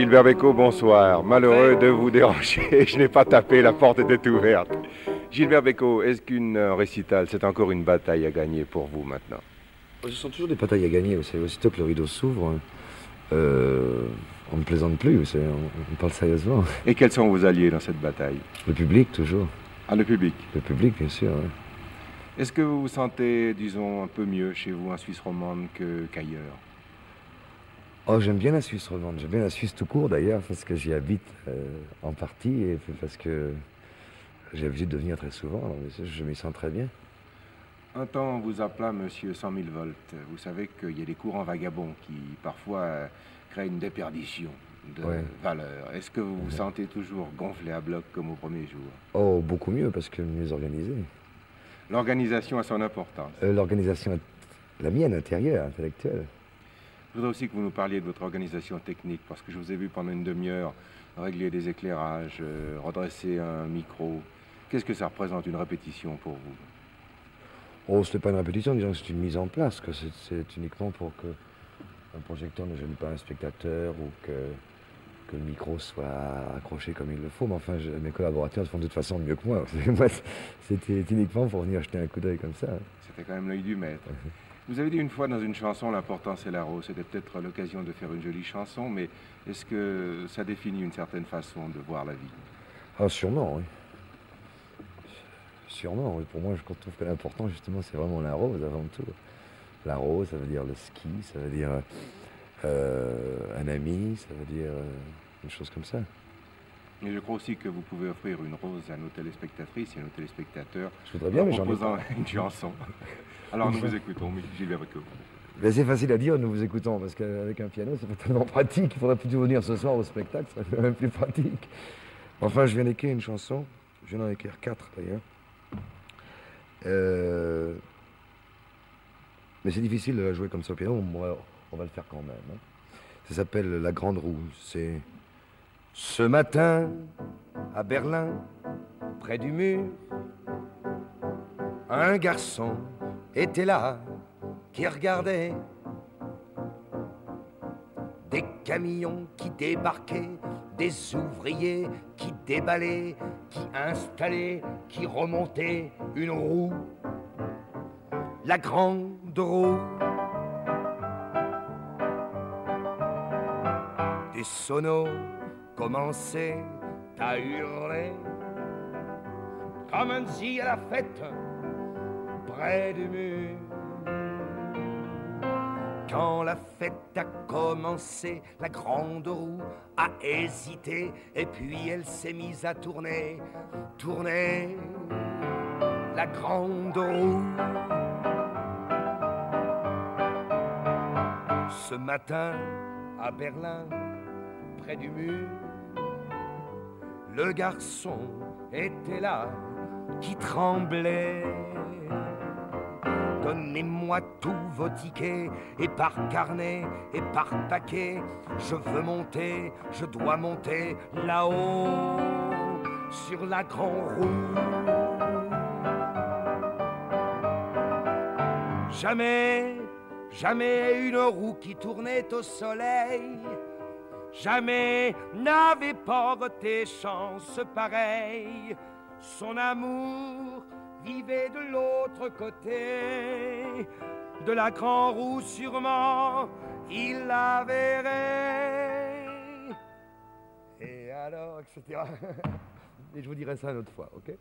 Gilbert Bécaud, bonsoir. Malheureux de vous déranger, je n'ai pas tapé, la porte était ouverte. Gilbert Bécaud, est-ce qu'une récital, c'est encore une bataille à gagner pour vous maintenant? Ce sont toujours des batailles à gagner, vous savez. Aussitôt que le rideau s'ouvre, on ne plaisante plus, vous savez, on parle sérieusement. Et quels sont vos alliés dans cette bataille? Le public, toujours. Ah, le public. Le public, bien sûr, ouais. Est-ce que vous vous sentez, disons, un peu mieux chez vous en Suisse romande qu'ailleurs? Oh, j'aime bien la Suisse romande. J'aime bien la Suisse tout court, d'ailleurs, parce que j'y habite en partie et parce que j'ai l'habitude de venir très souvent. Alors, je m'y sens très bien. Un temps, on vous appela Monsieur 100 000 volts. Vous savez qu'il y a des courants vagabonds qui, parfois, créent une déperdition de valeur. Est-ce que vous vous sentez toujours gonflé à bloc comme au premier jour? Oh, beaucoup mieux, parce que mieux organisé. L'organisation a son importance. L'organisation, la mienne, intérieure, intellectuelle. Je voudrais aussi que vous nous parliez de votre organisation technique, parce que je vous ai vu pendant une demi-heure régler des éclairages, redresser un micro. Qu'est-ce que ça représente, une répétition pour vous? Oh, ce n'est pas une répétition, disons que c'est une mise en place, que c'est uniquement pour que un projecteur ne gêne pas un spectateur ou que le micro soit accroché comme il le faut. Mais enfin, mes collaborateurs le font de toute façon mieux que moi. Moi, c'était uniquement pour venir jeter un coup d'œil comme ça. C'était quand même l'œil du maître. Vous avez dit une fois dans une chanson, l'important c'est la rose. C'était peut-être l'occasion de faire une jolie chanson, mais est-ce que ça définit une certaine façon de voir la vie? Ah, sûrement, oui. Sûrement, oui. Pour moi, je trouve que l'important, justement, c'est vraiment la rose avant tout. La rose, ça veut dire le ski, ça veut dire un ami, ça veut dire une chose comme ça. Et je crois aussi que vous pouvez offrir une rose à nos téléspectatrices et à nos téléspectateurs. Je voudrais bien, mais j'en ai proposant pas. une chanson. Alors nous vous écoutons, Gilbert Bécaud. Ben, c'est facile à dire, nous vous écoutons, parce qu'avec un piano, c'est pas tellement pratique. Il faudrait plutôt venir ce soir au spectacle, ça serait même plus pratique. Enfin, je viens d'écrire une chanson. Je viens d'en écrire 4 d'ailleurs. Mais c'est difficile de la jouer comme ça au piano, on va le faire quand même. Hein. Ça s'appelle La Grande Roue. C'est ce matin, à Berlin, près du mur, un garçon était là qui regardait des camions qui débarquaient, des ouvriers qui déballaient, qui installaient, qui remontaient une roue, la grande roue. Des sonos commençaient à hurler comme un zi à la fête près du mur. Quand la fête a commencé, la grande roue a hésité et puis elle s'est mise à tourner, tourner, la grande roue. Ce matin, à Berlin, près du mur, le garçon était là qui tremblait. Donnez-moi tous vos tickets, et par carnet et par paquet, je veux monter, je dois monter là-haut, sur la grande roue. Jamais, jamais une roue qui tournait au soleil, jamais n'avait porté chance pareille. Son amour vivait de l'autre côté de la grande roue, sûrement il la verrait. Et alors, etc. Et je vous dirai ça une autre fois, ok?